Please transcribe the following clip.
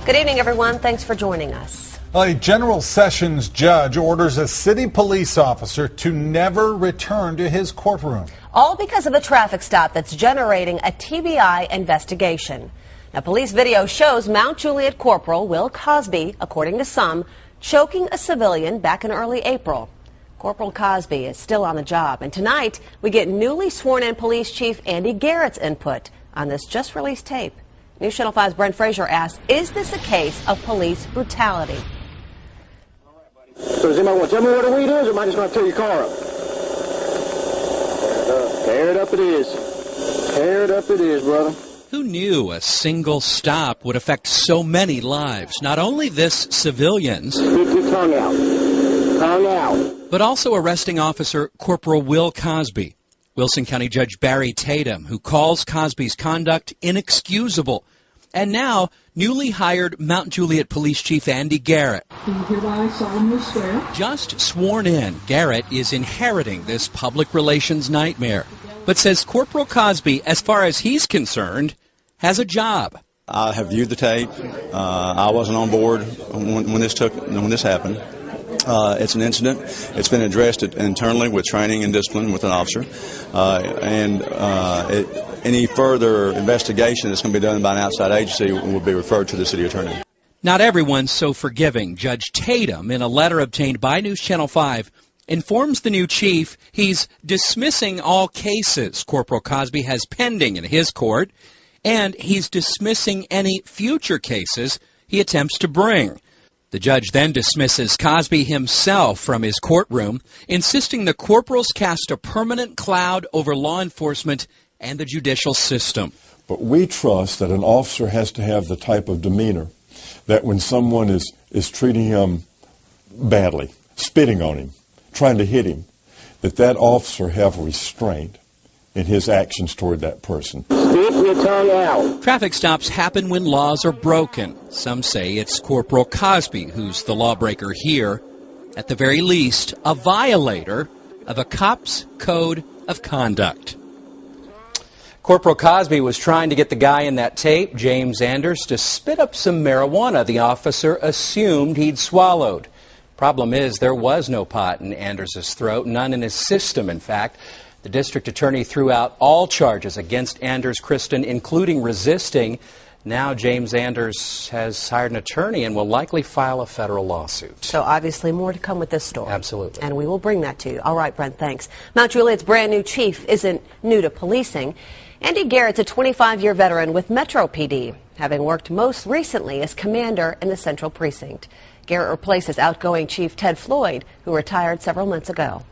Good evening, everyone. Thanks for joining us. A General Sessions judge orders a city police officer to never return to his courtroom. All because of a traffic stop that's generating a TBI investigation. Now, police video shows Mount Juliet Corporal Will Cosby, according to some, choking a civilian back in early April. Corporal Cosby is still on the job, and tonight we get newly sworn-in Police Chief Andy Garrett's input on this just-released tape. News Channel 5's Brent Frazier asks, is this a case of police brutality? So does anybody want to tell me where the weed is, or am I just going to tear your car up? Tear it up it is. Tear it up it is, brother. Who knew a single stop would affect so many lives? Not only this civilian's, Keep your tongue out. Tongue out. but also arresting officer Corporal Will Cosby. Wilson County Judge Barry Tatum, who calls Cosby's conduct inexcusable. And now, newly hired Mount Juliet Police Chief Andy Garrett. Do you hereby solemnly swear? Just sworn in, Garrett is inheriting this public relations nightmare, but says Corporal Cosby, as far as he's concerned, has a job. I have viewed the tape. I wasn't on board when this happened. It's an incident. It's been addressed internally with training and discipline with an officer. Any further investigation that's going to be done by an outside agency will be referred to the city attorney. Not everyone's so forgiving. Judge Tatum, in a letter obtained by News Channel 5, informs the new chief he's dismissing all cases Corporal Cosby has pending in his court, and he's dismissing any future cases he attempts to bring. The judge then dismisses Cosby himself from his courtroom, insisting the corporals cast a permanent cloud over law enforcement and the judicial system. But we trust that an officer has to have the type of demeanor that when someone is treating him badly, spitting on him, trying to hit him, that officer have restraint in his actions toward that person. Stick your tongue out. Traffic stops happen when laws are broken. Some say it's Corporal Cosby who's the lawbreaker here. At the very least, a violator of a cop's code of conduct. Corporal Cosby was trying to get the guy in that tape, James Anders, to spit up some marijuana the officer assumed he'd swallowed. Problem is, there was no pot in Anders' throat, none in his system, in fact. The district attorney threw out all charges against Anders Christen, including resisting. Now James Anders has hired an attorney and will likely file a federal lawsuit. So obviously more to come with this story. Absolutely. And we will bring that to you. All right, Brent, thanks. Mount Juliet's brand new chief isn't new to policing. Andy Garrett's a 25-year veteran with Metro PD, having worked most recently as commander in the Central Precinct. Garrett replaces outgoing Chief Ted Floyd, who retired several months ago.